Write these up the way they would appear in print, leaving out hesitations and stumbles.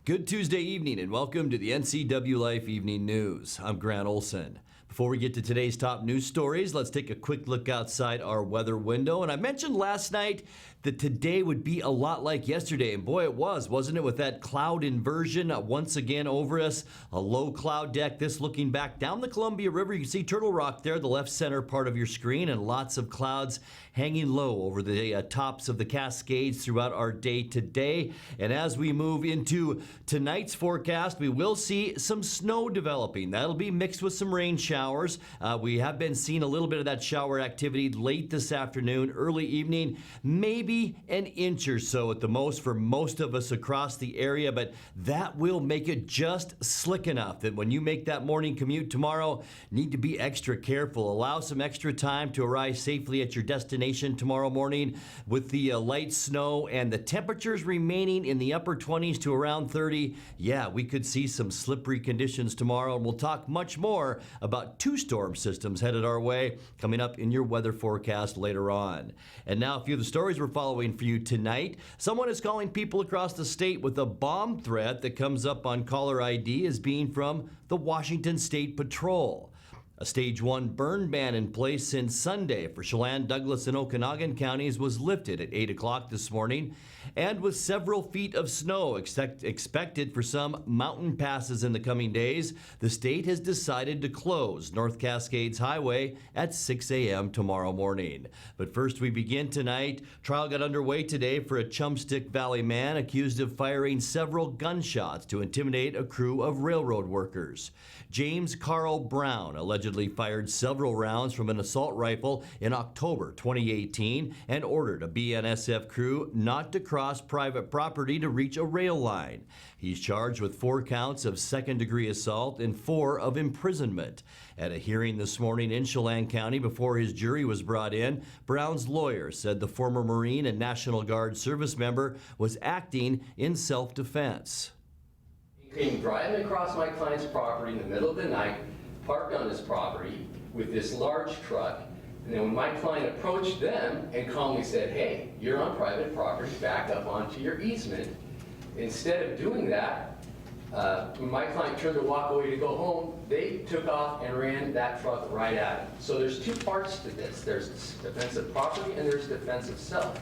Good Tuesday evening and welcome to the NCWLIFE Evening News. I'm Grant Olson. Before we get to today's top news stories, let's take a quick look outside our weather window. And I mentioned last night that today would be a lot like yesterday, and boy, it was, wasn't it, with that cloud inversion once again over us. A low cloud deck, this looking back down the Columbia River. You can see Turtle Rock there, the left center part of your screen, and lots of clouds hanging low over the tops of the Cascades throughout our day today. And as we move into tonight's forecast, we will see some snow developing. That'll be mixed with some rain showers. We have been seeing a little bit of that shower activity late this afternoon, early evening, maybe an inch or so at the most for most of us across the area, but that will make it just slick enough that when you make that morning commute tomorrow, need to be extra careful. Allow some extra time to arrive safely at your destination tomorrow morning with the light snow and the temperatures remaining in the upper 20s to around 30. Yeah, we could see some slippery conditions tomorrow, and we'll talk much more about two storm systems headed our way coming up in your weather forecast later on. And now a few of the stories we're following for you tonight. Someone is calling people across the state with a bomb threat that comes up on caller ID as being from the Washington State Patrol. A Stage 1 burn ban in place since Sunday for Chelan, Douglas, and Okanagan counties was lifted at 8 o'clock this morning, and with several feet of snow expected for some mountain passes in the coming days, the state has decided to close North Cascades Highway at 6 a.m. tomorrow morning. But first we begin tonight. Trial got underway today for a Chumstick Valley man accused of firing several gunshots to intimidate a crew of railroad workers. James Carl Brown allegedly fired several rounds from an assault rifle in October 2018 and ordered a BNSF crew not to cross private property to reach a rail line. He's charged with 4 counts of second-degree assault and 4 of imprisonment. At a hearing this morning in Chelan County before his jury was brought in, Brown's lawyer said the former Marine and National Guard service member was acting in self-defense. He came driving across my client's property in the middle of the night, parked on his property with this large truck, and then when my client approached them and calmly said, "Hey, you're on private property, back up onto your easement," instead of doing that, when my client turned to walk away to go home, they took off and ran that truck right at him. So there's 2 parts to this. There's defense of property and there's defense of self.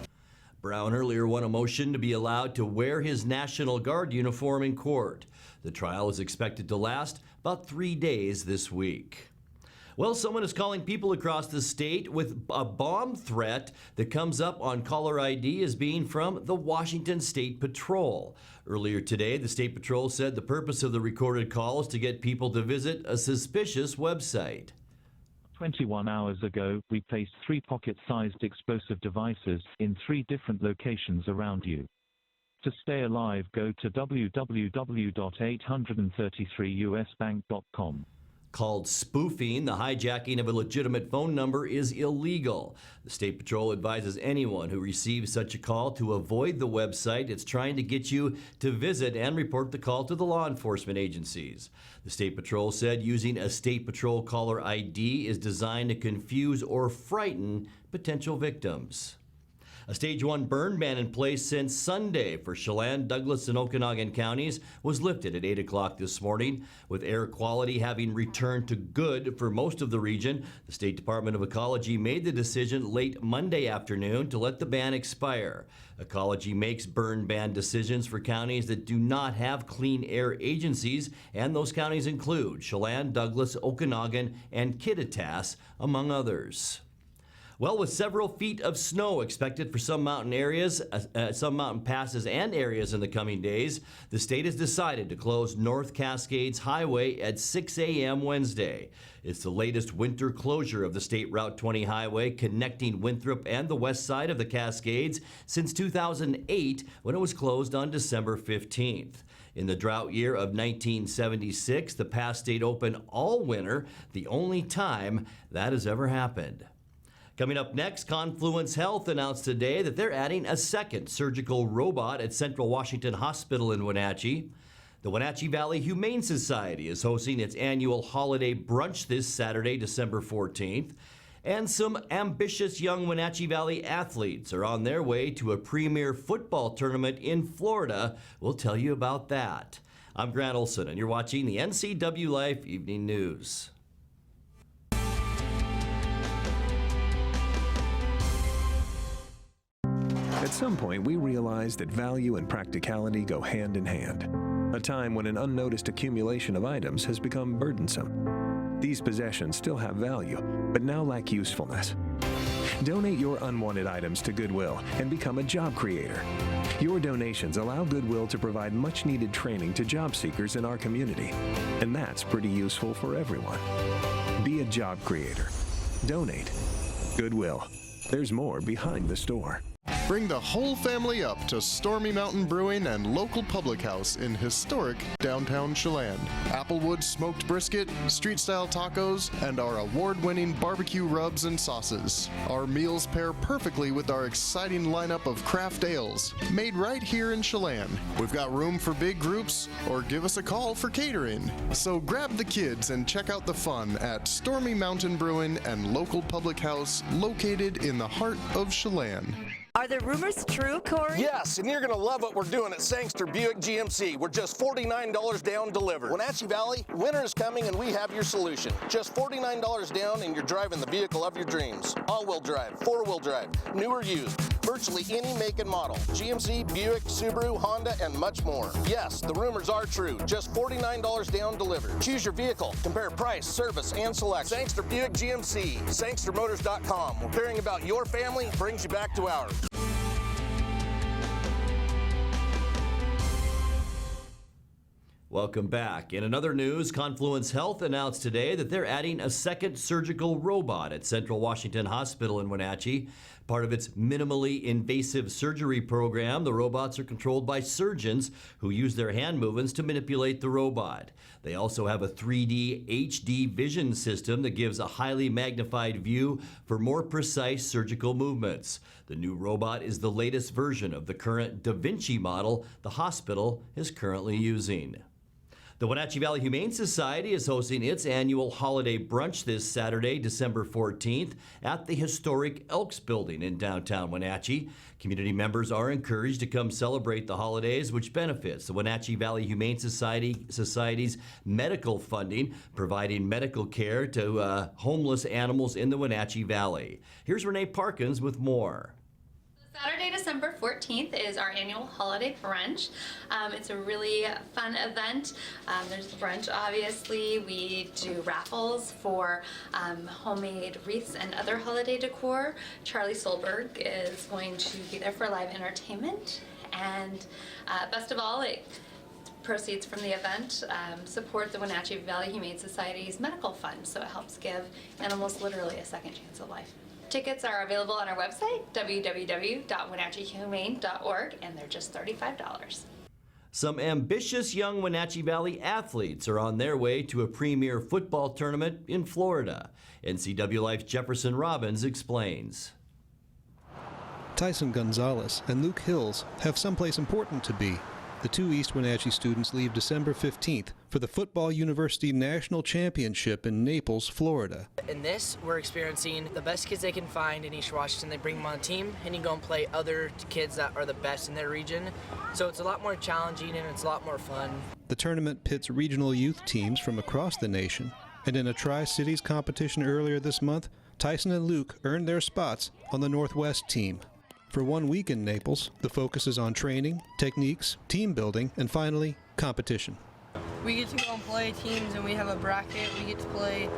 Brown earlier won a motion to be allowed to wear his National Guard uniform in court. The trial is expected to last about 3 days this week. Well, someone is calling people across the state with a bomb threat that comes up on caller ID as being from the Washington State Patrol. Earlier today, the State Patrol said the purpose of the recorded call is to get people to visit a suspicious website. 21 hours ago, we placed 3 pocket-sized explosive devices in 3 different locations around you. To stay alive, go to www.833usbank.com. Called spoofing, the hijacking of a legitimate phone number is illegal. The State Patrol advises anyone who receives such a call to avoid the website it's trying to get you to visit and report the call to the law enforcement agencies. The State Patrol said using a State Patrol caller ID is designed to confuse or frighten potential victims. A Stage 1 burn ban in place since Sunday for Chelan, Douglas, and Okanagan counties was lifted at 8 o'clock this morning. With air quality having returned to good for most of the region, the State Department of Ecology made the decision late Monday afternoon to let the ban expire. Ecology makes burn ban decisions for counties that do not have clean air agencies, and those counties include Chelan, Douglas, Okanagan, and Kittitas, among others. Well, with several feet of snow expected for some mountain areas, some mountain passes and areas in the coming days, the state has decided to close North Cascades Highway at 6 a.m. Wednesday. It's the latest winter closure of the State Route 20 highway connecting Winthrop and the west side of the Cascades since 2008 when it was closed on December 15th. In the drought year of 1976, the pass stayed open all winter, the only time that has ever happened. Coming up next, Confluence Health announced today that they're adding a second surgical robot at Central Washington Hospital in Wenatchee. The Wenatchee Valley Humane Society is hosting its annual holiday brunch this Saturday, December 14th. And some ambitious young Wenatchee Valley athletes are on their way to a premier football tournament in Florida. We'll tell you about that. I'm Grant Olson, and you're watching the NCWLIFE Evening News. At some point, we realized that value and practicality go hand in hand. A time when an unnoticed accumulation of items has become burdensome. These possessions still have value, but now lack usefulness. Donate your unwanted items to Goodwill and become a job creator. Your donations allow Goodwill to provide much-needed training to job seekers in our community, and that's pretty useful for everyone. Be a job creator. Donate. Goodwill. There's more behind the store. Bring the whole family up to Stormy Mountain Brewing and local public house in historic downtown Chelan. Applewood smoked brisket, street-style tacos, and our award-winning barbecue rubs and sauces. Our meals pair perfectly with our exciting lineup of craft ales, made right here in Chelan. We've got room for big groups, or give us a call for catering. So grab the kids and check out the fun at Stormy Mountain Brewing and local public house located in the heart of Chelan. Are the rumors true, Corey? Yes, and you're going to love what we're doing at Sangster Buick GMC. We're just $49 down delivered. Wenatchee Valley, winter is coming and we have your solution. Just $49 down and you're driving the vehicle of your dreams. All-wheel drive, four-wheel drive, new or used, virtually any make and model. GMC, Buick, Subaru, Honda, and much more. Yes, the rumors are true. Just $49 down delivered. Choose your vehicle, compare price, service, and selection. Sangster Buick GMC, sangstermotors.com. We're caring about your family, brings you back to ours. Welcome back. In another news, Confluence Health announced today that they're adding a second surgical robot at Central Washington Hospital in Wenatchee. Part of its minimally invasive surgery program, the robots are controlled by surgeons who use their hand movements to manipulate the robot. They also have a 3D HD vision system that gives a highly magnified view for more precise surgical movements. The new robot is the latest version of the current Da Vinci model the hospital is currently using. The Wenatchee Valley Humane Society is hosting its annual holiday brunch this Saturday, December 14th, at the historic Elks Building in downtown Wenatchee. Community members are encouraged to come celebrate the holidays, which benefits the Wenatchee Valley Humane Society's medical funding, providing medical care to homeless animals in the Wenatchee Valley. Here's Renee Parkins with more. Saturday, December 14th is our annual holiday brunch. It's a really fun event. There's the brunch, obviously. We do raffles for homemade wreaths and other holiday decor. Charlie Solberg is going to be there for live entertainment. And best of all, proceeds from the event support the Wenatchee Valley Humane Society's medical fund, so it helps give animals literally a second chance at life. Tickets are available on our website, www.wenatcheehumane.org, and they're just $35. Some ambitious young Wenatchee Valley athletes are on their way to a premier football tournament in Florida. NCWLIFE Jefferson Robbins explains. Tyson Gonzalez and Luke Hills have someplace important to be. The two East Wenatchee students leave December 15th for the Football University National Championship in Naples, Florida. In this, we're experiencing the best kids they can find in East Washington. They bring them on a team, and you go and play other kids that are the best in their region. So it's a lot more challenging, and it's a lot more fun. The tournament pits regional youth teams from across the nation. And in a Tri-Cities competition earlier this month, Tyson and Luke earned their spots on the Northwest team. For 1 week in Naples, the focus is on training, techniques, team building, and finally, competition. We get to go and play teams, and we have a bracket. We get to play,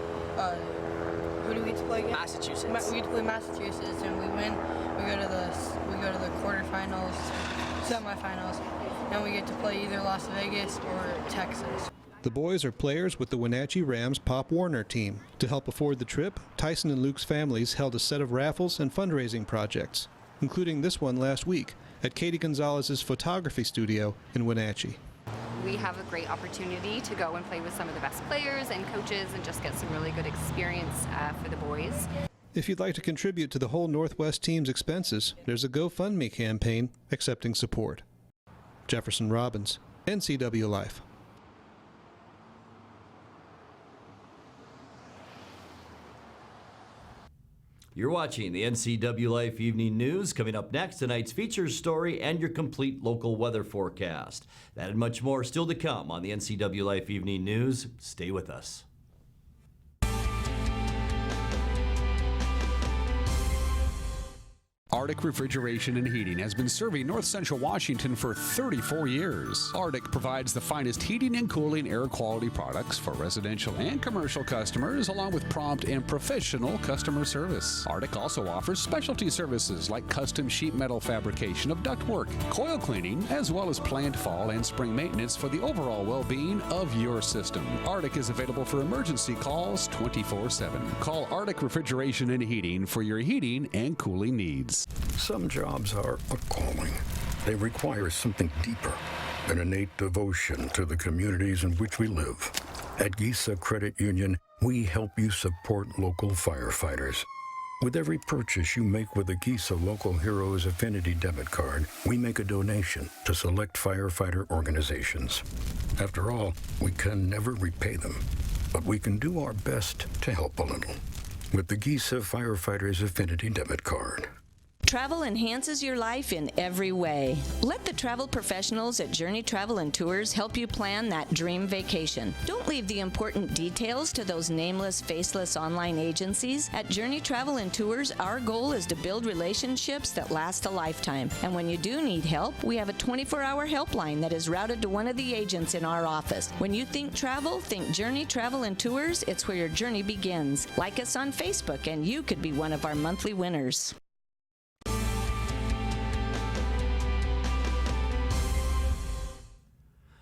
who do we get to play again? Massachusetts. We get to play Massachusetts, and we win. We go to the quarterfinals, semifinals, and we get to play either Las Vegas or Texas. The boys are players with the Wenatchee Rams Pop Warner team. To help afford the trip, Tyson and Luke's families held a set of raffles and fundraising projects, including this one last week at Katie Gonzalez's photography studio in Wenatchee. We have a great opportunity to go and play with some of the best players and coaches and just get some really good experience for the boys. If you'd like to contribute to the whole Northwest team's expenses, there's a GoFundMe campaign accepting support. Jefferson Robbins, NCWLIFE. You're watching the NCWLIFE Evening News. Coming up next, tonight's features story and your complete local weather forecast. That and much more still to come on the NCWLIFE Evening News. Stay with us. Arctic Refrigeration and Heating has been serving North Central Washington for 34 years. Arctic provides the finest heating and cooling air quality products for residential and commercial customers, along with prompt and professional customer service. Arctic also offers specialty services like custom sheet metal fabrication of ductwork, coil cleaning, as well as planned fall and spring maintenance for the overall well-being of your system. Arctic is available for emergency calls 24/7. Call Arctic Refrigeration and Heating for your heating and cooling needs. Some jobs are a calling. They require something deeper, an innate devotion to the communities in which we live. At Gisa Credit Union, we help you support local firefighters. With every purchase you make with the Gisa Local Heroes Affinity debit card, we make a donation to select firefighter organizations. After all, we can never repay them, but we can do our best to help a little with the Gisa Firefighters Affinity debit card. Travel enhances your life in every way. Let the travel professionals at Journey Travel and Tours help you plan that dream vacation. Don't leave the important details to those nameless, faceless online agencies. At Journey Travel and Tours, our goal is to build relationships that last a lifetime. And when you do need help, we have a 24-hour helpline that is routed to one of the agents in our office. When you think travel, think Journey Travel and Tours. It's where your journey begins. Like us on Facebook, and you could be one of our monthly winners.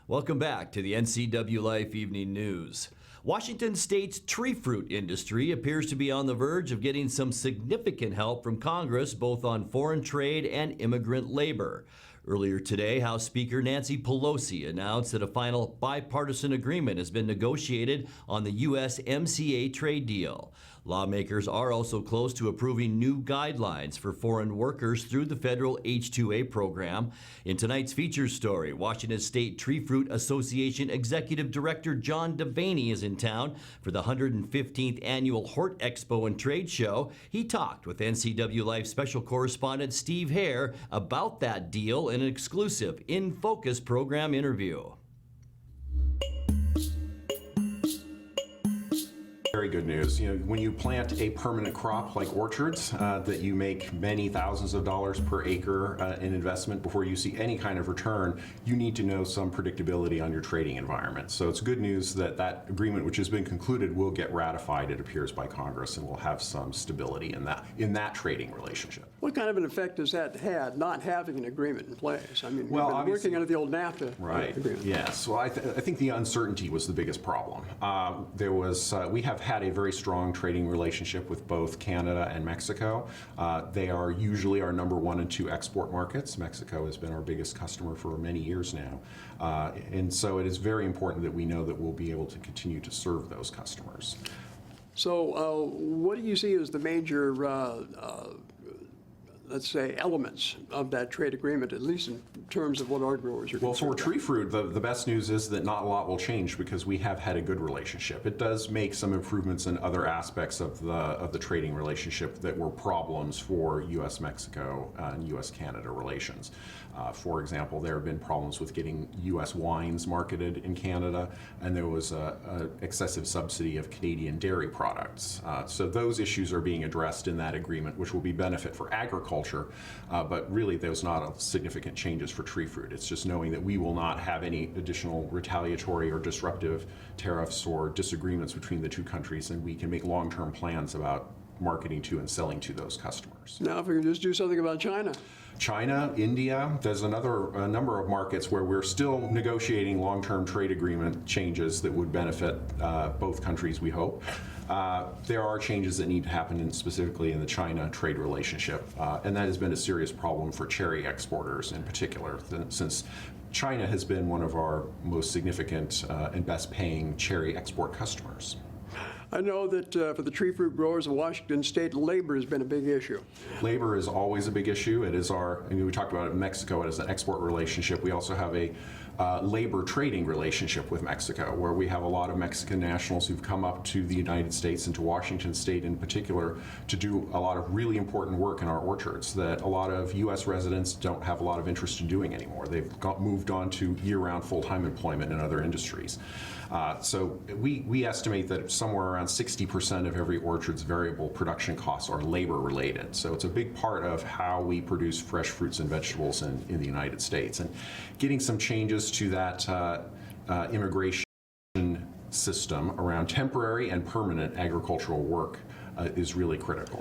Welcome back to the NCWLIFE Evening News. Washington State's tree fruit industry appears to be on the verge of getting some significant help from Congress, both on foreign trade and immigrant labor. Earlier today, House Speaker Nancy Pelosi announced that a final bipartisan agreement has been negotiated on the USMCA trade deal. Lawmakers are also close to approving new guidelines for foreign workers through the federal H-2A program. In tonight's features story, Washington State Tree Fruit Association Executive Director John Devaney is in town for the 115th Annual Hort Expo and Trade Show. He talked with NCWLIFE Special Correspondent Steve Hare about that deal in an exclusive In Focus program interview. Very good news. You know, when you plant a permanent crop like orchards, that you make many thousands of dollars per acre in investment before you see any kind of return, you need to know some predictability on your trading environment. So it's good news that that agreement, which has been concluded, will get ratified, it appears, by Congress, and will have some stability in that trading relationship. What kind of an effect has that had, not having an agreement in place? I mean, we've been working under the old NAFTA agreement. Yes. Well, I think the uncertainty was the biggest problem. We have had a very strong trading relationship with both Canada and Mexico. They are usually our number 1 and 2 export markets. Mexico has been our biggest customer for many years now. And so it is very important that we know that we'll be able to continue to serve those customers. So what do you see as the major let's say, elements of that trade agreement, at least in terms of what our growers are concerned? Well, for tree fruit, the best news is that not a lot will change because we have had a good relationship. It does make some improvements in other aspects of the trading relationship that were problems for U.S.-Mexico and U.S.-Canada relations. For example, there have been problems with getting U.S. wines marketed in Canada, and there was an excessive subsidy of Canadian dairy products. So those issues are being addressed in that agreement, which will be benefit for agriculture, but really there's not significant changes for tree fruit. It's just knowing that we will not have any additional retaliatory or disruptive tariffs or disagreements between the two countries, and we can make long-term plans about marketing to and selling to those customers. Now, if we can just do something about China. China, India, there's a number of markets where we're still negotiating long-term trade agreement changes that would benefit both countries, we hope. There are changes that need to happen specifically in the China trade relationship, and that has been a serious problem for cherry exporters in particular, since China has been one of our most significant and best paying cherry export customers. I know that for the tree fruit growers in Washington State, labor has been a big issue. Labor is always a big issue. It is we talked about it in Mexico, it is an export relationship. We also have a labor trading relationship with Mexico, where we have a lot of Mexican nationals who've come up to the United States and to Washington State in particular to do a lot of really important work in our orchards that a lot of U.S. residents don't have a lot of interest in doing anymore. They've moved on to year-round full-time employment in other industries. So we estimate that somewhere around 60% of every orchard's variable production costs are labor related. So it's a big part of how we produce fresh fruits and vegetables in the United States. And getting some changes to that immigration system around temporary and permanent agricultural work is really critical.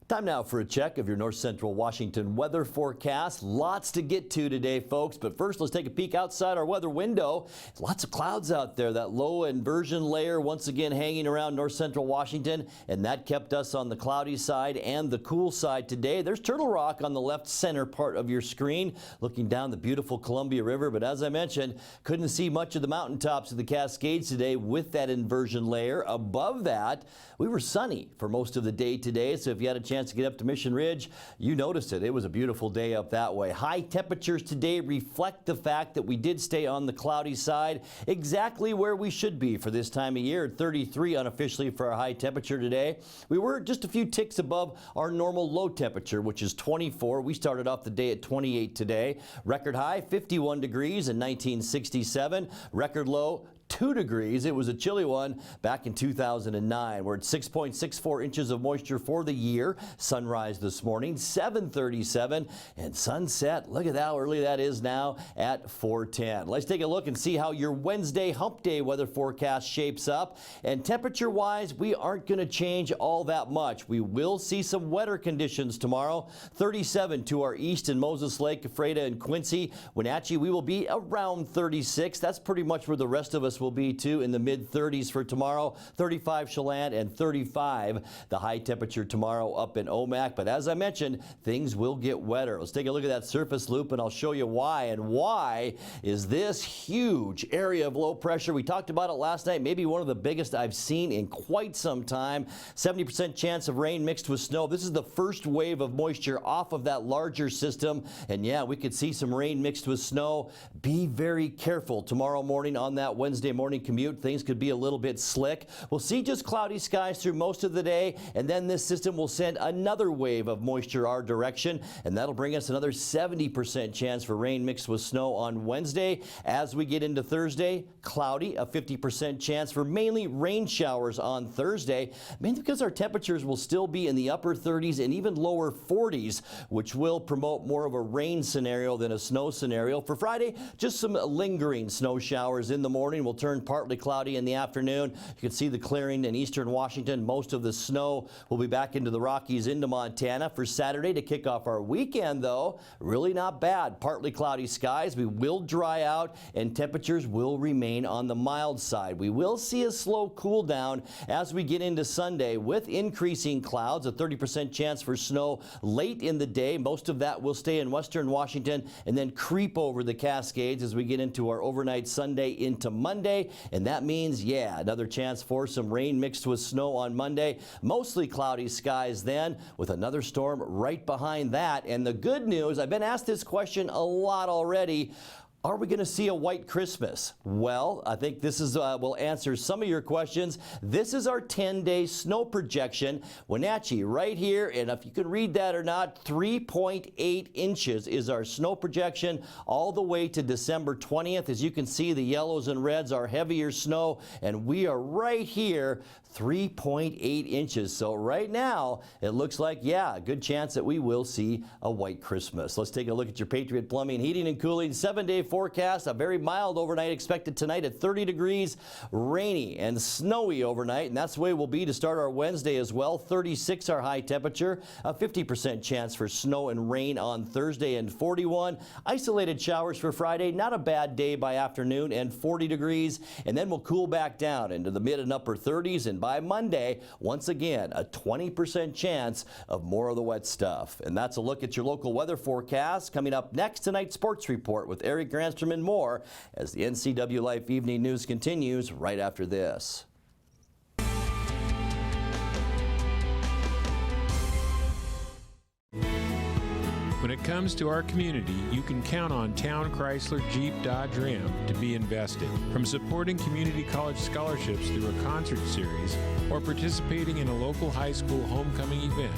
Time now for a check of your north central Washington weather forecast. Lots to get to today, folks, but first let's take a peek outside our weather window. Lots of clouds out there. That low inversion layer once again hanging around north central Washington, and that kept us on the cloudy side and the cool side today. There's Turtle Rock on the left center part of your screen, looking down the beautiful Columbia River, but as I mentioned, couldn't see much of the mountaintops of the Cascades today with that inversion layer. Above that, we were sunny for most of the day today, so if you had a chance to get up to Mission Ridge, you noticed it. It was a beautiful day up that way. High temperatures today reflect the fact that we did stay on the cloudy side, exactly where we should be for this time of year. 33 unofficially for our high temperature today. We were just a few ticks above our normal low temperature, which is 24. We started off the day at 28 today. Record high 51 degrees in 1967. Record low 2 degrees. It was a chilly one back in 2009. We're at 6.64 inches of moisture for the year. Sunrise this morning, 7:37, and sunset, look at how early that is now at 4:10. Let's take a look and see how your Wednesday hump day weather forecast shapes up. And temperature-wise, we aren't going to change all that much. We will see some wetter conditions tomorrow. 37 to our east in Moses Lake, Ephrata, and Quincy. Wenatchee, we will be around 36. That's pretty much where the rest of us will be too, in the mid-30s for tomorrow. 35 Chelan and 35 the high temperature tomorrow up in Omak. But as I mentioned, things will get wetter. Let's take a look at that surface loop and I'll show you why. And why is this huge area of low pressure? We talked about it last night, maybe one of the biggest I've seen in quite some time. 70% chance of rain mixed with snow. This is the first wave of moisture off of that larger system. And yeah, we could see some rain mixed with snow. Be very careful tomorrow morning on that Wednesday morning commute. Things could be a little bit slick. We'll see just cloudy skies through most of the day, and then this system will send another wave of moisture our direction, and that'll bring us another 70% chance for rain mixed with snow on Wednesday. As we get into Thursday, cloudy, a 50% chance for mainly rain showers on Thursday, mainly because our temperatures will still be in the upper 30s and even lower 40s, which will promote more of a rain scenario than a snow scenario. For Friday, just some lingering snow showers in the morning. Will turn partly cloudy in the afternoon. You can see the clearing in eastern Washington. Most of the snow will be back into the Rockies into Montana for Saturday to kick off our weekend, though. Really not bad. Partly cloudy skies. We will dry out and temperatures will remain on the mild side. We will see a slow cool down as we get into Sunday with increasing clouds, a 30% chance for snow late in the day. Most of that will stay in western Washington and then creep over the Cascades as we get into our overnight Sunday into Monday. And that means, yeah, another chance for some rain mixed with snow on Monday. Mostly cloudy skies then, with another storm right behind that. And the good news, I've been asked this question a lot already. Are we going to see a white Christmas? Well, I think this is will answer some of your questions. This is our 10-day snow projection. Wenatchee right here, and if you can read that or not, 3.8 inches is our snow projection all the way to December 20th. As you can see, the yellows and reds are heavier snow, and we are right here, 3.8 inches. So right now, it looks like, yeah, a good chance that we will see a white Christmas. Let's take a look at your Patriot Plumbing, Heating, and Cooling 7-day forecast. A very mild overnight expected tonight at 30 degrees, rainy and snowy overnight, and that's the way we'll be to start our Wednesday as well. 36 our high temperature, a 50% chance for snow and rain on Thursday, and 41. Isolated showers for Friday, not a bad day by afternoon, and 40 degrees, and then we'll cool back down into the mid and upper 30s, and by Monday, once again, a 20% chance of more of the wet stuff. And that's a look at your local weather forecast. Coming up next, tonight's sports report with Eric Granstrom and more as the NCWLIFE Evening News continues right after this. When it comes to our community, you can count on Town Chrysler Jeep Dodge Ram to be invested. From supporting community college scholarships through a concert series or participating in a local high school homecoming event,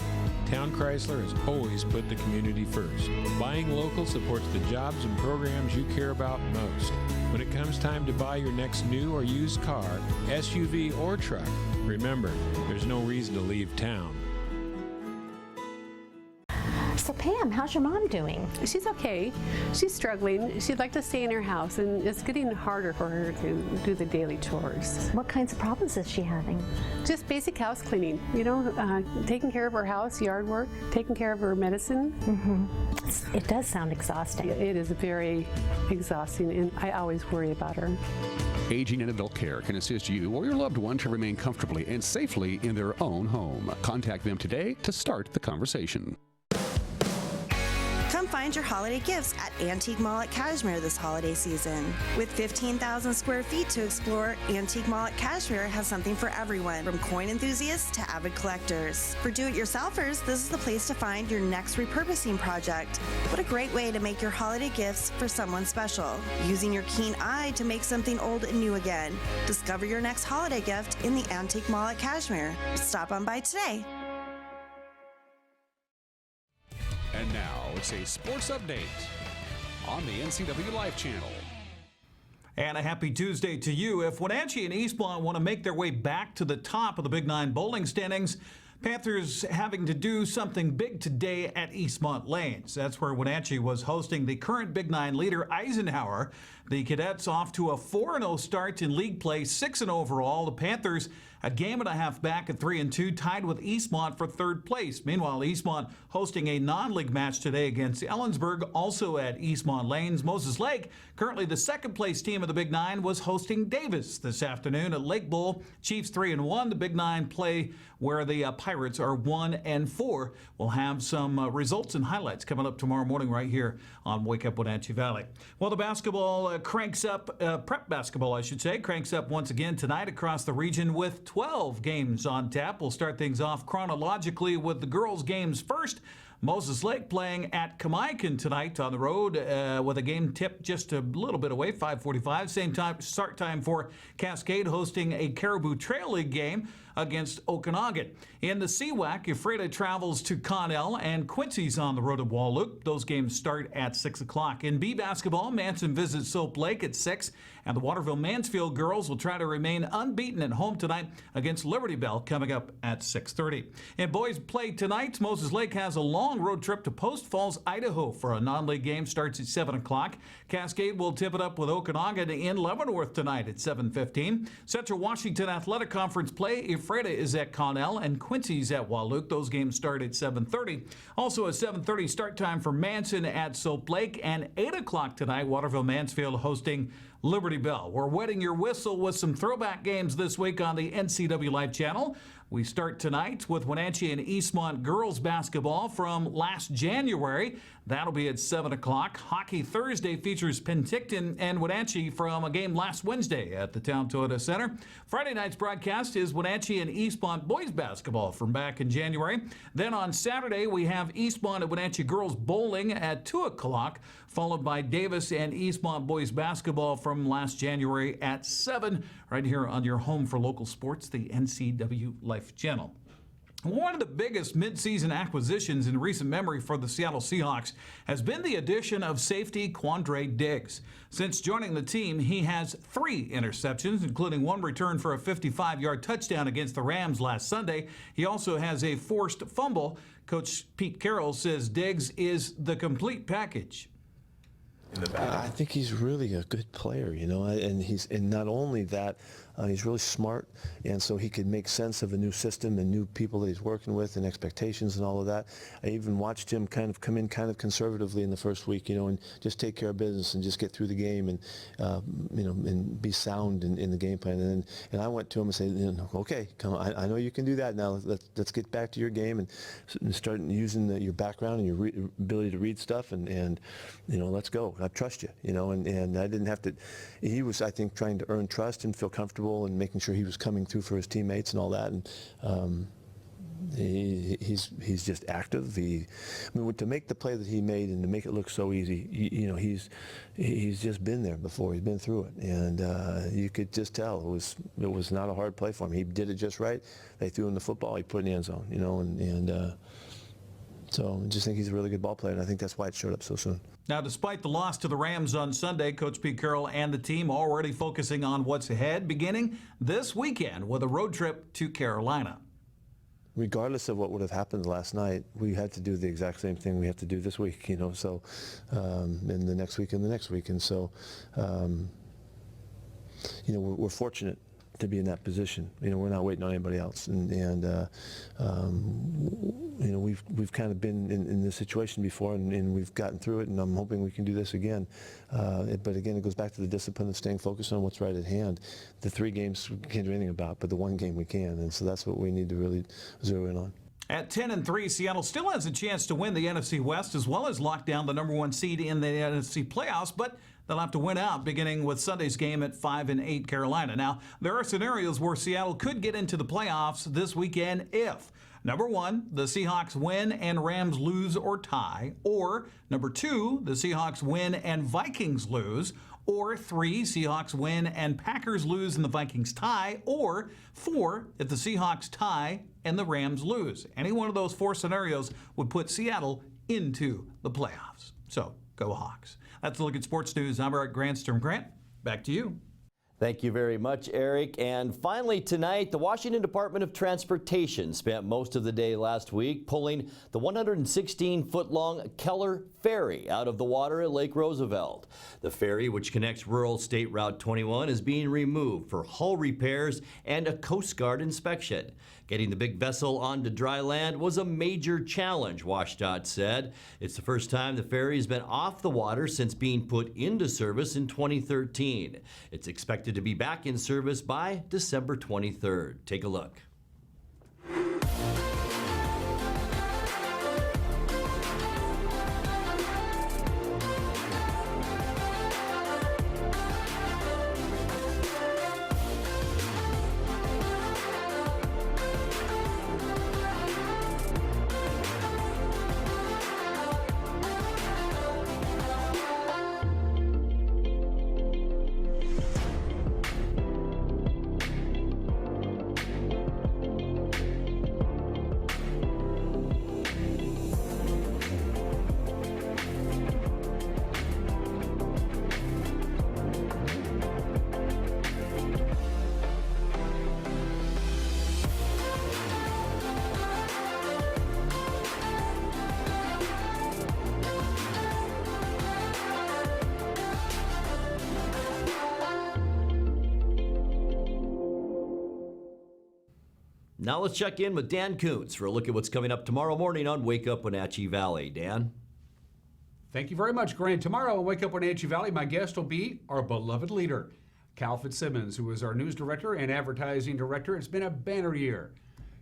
Town Chrysler has always put the community first. Buying local supports the jobs and programs you care about most. When it comes time to buy your next new or used car, SUV, or truck, remember, there's no reason to leave town. So Pam, how's your mom doing? She's okay. She's struggling. She'd like to stay in her house, and it's getting harder for her to do the daily chores. What kinds of problems is she having? Just basic house cleaning, taking care of her house, yard work, taking care of her medicine. Mm-hmm. It does sound exhausting. It is very exhausting, and I always worry about her. Aging and Adult Care can assist you or your loved one to remain comfortably and safely in their own home. Contact them today to start the conversation. Come find your holiday gifts at Antique Mall at Cashmere this holiday season. With 15,000 square feet to explore, Antique Mall at Cashmere has something for everyone, from coin enthusiasts to avid collectors. For do-it-yourselfers, this is the place to find your next repurposing project. What a great way to make your holiday gifts for someone special. Using your keen eye to make something old and new again. Discover your next holiday gift in the Antique Mall at Cashmere. Stop on by today. And now it's a sports update on the NCWLIFE channel. And a happy Tuesday to you. If Wenatchee and Eastmont want to make their way back to the top of the Big Nine bowling standings, Panthers having to do something big today at Eastmont Lanes. That's where Wenatchee was hosting the current Big Nine leader, Eisenhower. The Cadets off to a 4-0 start in league play, 6-0 overall. The Panthers a game and a half back at 3-2, tied with Eastmont for third place. Meanwhile, Eastmont hosting a non-league match today against Ellensburg, also at Eastmont Lanes. Moses Lake, currently the second place team of the Big Nine, was hosting Davis this afternoon at Lake Bowl. Chiefs 3-1. The Big Nine play where the Pirates are 1-4. We'll have some results and highlights coming up tomorrow morning right here on Wake Up Wenatchee Valley. Well, the basketball cranks up, prep basketball, I should say, cranks up once again tonight across the region with 12 games on tap. We'll start things off chronologically with the girls' games first. Moses Lake playing at Kamaikan tonight on the road with a game tipped just a little bit away, 5:45. Same time start time for Cascade hosting a Caribou Trail League game against Okanagan. In the CWAC, Ephrata travels to Connell and Quincy's on the road to Wallop. Those games start at 6 o'clock. In B basketball, Manson visits Soap Lake at 6, and the Waterville-Mansfield girls will try to remain unbeaten at home tonight against Liberty Bell coming up at 6:30. In boys play tonight, Moses Lake has a long road trip to Post Falls, Idaho for a non-league game, starts at 7 o'clock. Cascade will tip it up with Okanagan in Leavenworth tonight at 7:15. Central Washington Athletic Conference play, Ephrata is at Connell and Quincy's at Wallop. Those games start at 7:30. Also a 7:30 start time for Manson at Soap Lake, and 8 o'clock tonight, Waterville-Mansfield hosting Liberty Bell. We're wetting your whistle with some throwback games this week on the NCWLIFE channel. We start tonight with Wenatchee and Eastmont girls basketball from last January. That'll be at 7 o'clock. Hockey Thursday features Penticton and Wenatchee from a game last Wednesday at the Town Toyota Center. Friday night's broadcast is Wenatchee and Eastmont boys basketball from back in January. Then on Saturday, we have Eastmont and Wenatchee girls bowling at 2 o'clock, followed by Davis and Eastmont boys basketball from last January at 7, right here on your home for local sports, the NCWLIFE channel. One of the biggest midseason acquisitions in recent memory for the Seattle Seahawks has been the addition of safety Quandre Diggs. Since joining the team, he has 3 interceptions, including one return for a 55-yard touchdown against the Rams last Sunday. He also has a forced fumble. Coach Pete Carroll says Diggs is the complete package. I think he's really a good player, and not only that, he's really smart, and so he can make sense of a new system and new people that he's working with and expectations and all of that. I even watched him kind of come in kind of conservatively in the first week, and just take care of business and just get through the game and, and be sound in the game plan. And I went to him and said, okay, come on, I know you can do that now. Let's get back to your game and start using your background and your ability to read stuff and let's go. I trust you, and I didn't have to. He was, I think, trying to earn trust and feel comfortable and making sure he was coming through for his teammates and all that. And He's just active. To make the play that he made and to make it look so easy, he's just been there before. He's been through it, and you could just tell it was not a hard play for him. He did it just right. They threw him the football. He put it in the end zone. So I just think he's a really good ball player, and I think that's why it showed up so soon. Now, despite the loss to the Rams on Sunday, Coach Pete Carroll and the team already focusing on what's ahead, beginning this weekend with a road trip to Carolina. Regardless of what would have happened last night, we had to do the exact same thing we have to do this week, so, and the next week and the next week. And so, we're fortunate to be in that position. We're not waiting on anybody else. We've kind of been in this situation before, and we've gotten through it, and I'm hoping we can do this again. But again, it goes back to the discipline of staying focused on what's right at hand. The 3 games we can't do anything about, but the 1 game we can, and so that's what we need to really zero in on. At 10-3, Seattle still has a chance to win the NFC West as well as lock down the number 1 seed in the NFC playoffs, but they'll have to win out beginning with Sunday's game at 5-8 Carolina. Now, there are scenarios where Seattle could get into the playoffs this weekend if, number 1, the Seahawks win and Rams lose or tie, or number 2, the Seahawks win and Vikings lose, or 3, Seahawks win and Packers lose and the Vikings tie, or 4, if the Seahawks tie and the Rams lose. Any one of those 4 scenarios would put Seattle into the playoffs. So, go Hawks. That's a look at sports news. I'm Eric Granstrom. Grant, back to you. Thank you very much, Eric. And finally tonight, the Washington Department of Transportation spent most of the day last week pulling the 116-foot-long Keller Ferry out of the water at Lake Roosevelt. The ferry, which connects rural State Route 21, is being removed for hull repairs and a Coast Guard inspection. Getting the big vessel onto dry land was a major challenge, WashDOT said. It's the first time the ferry has been off the water since being put into service in 2013. It's expected to be back in service by December 23rd. Take a look. Now let's check in with Dan Kuntz for a look at what's coming up tomorrow morning on Wake Up Wenatchee Valley. Dan? Thank you very much, Grant. Tomorrow on Wake Up Wenatchee Valley, my guest will be our beloved leader, Cal Fitzsimmons, who is our news director and advertising director. It's been a banner year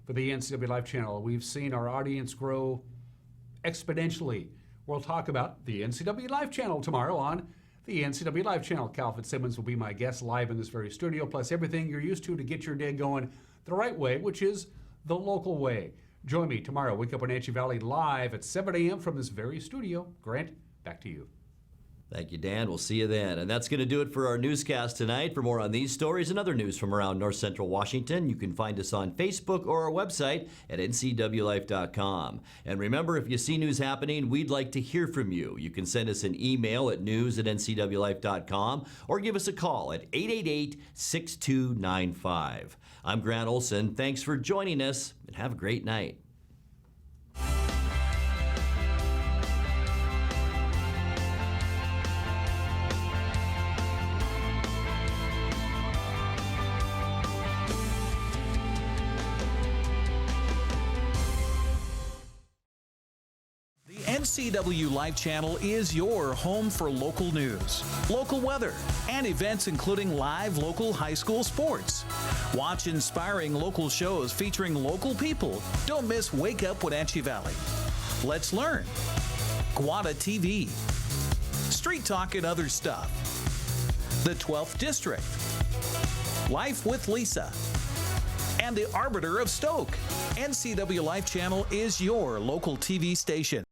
for the NCWLIFE channel. We've seen our audience grow exponentially. We'll talk about the NCWLIFE channel tomorrow on the NCWLIFE channel. Cal Fitzsimmons will be my guest live in this very studio, plus everything you're used to get your day going the right way, which is the local way. Join me tomorrow, Wake Up Wenatchee Valley, live at 7 a.m. from this very studio. Grant, back to you. Thank you, Dan. We'll see you then. And that's going to do it for our newscast tonight. For more on these stories and other news from around North Central Washington, you can find us on Facebook or our website at ncwlife.com. And remember, if you see news happening, we'd like to hear from you. You can send us an email at news@ncwlife.com or give us a call at 888-6295. I'm Grant Olson. Thanks for joining us, and have a great night. NCWLIFE channel is your home for local news, local weather, and events including live local high school sports. Watch inspiring local shows featuring local people. Don't miss Wake Up Wenatchee Valley. Let's learn. Guada TV. Street Talk and other stuff. The 12th District. Life with Lisa. and the arbiter of Stoke. NCW Life Channel is your local TV station.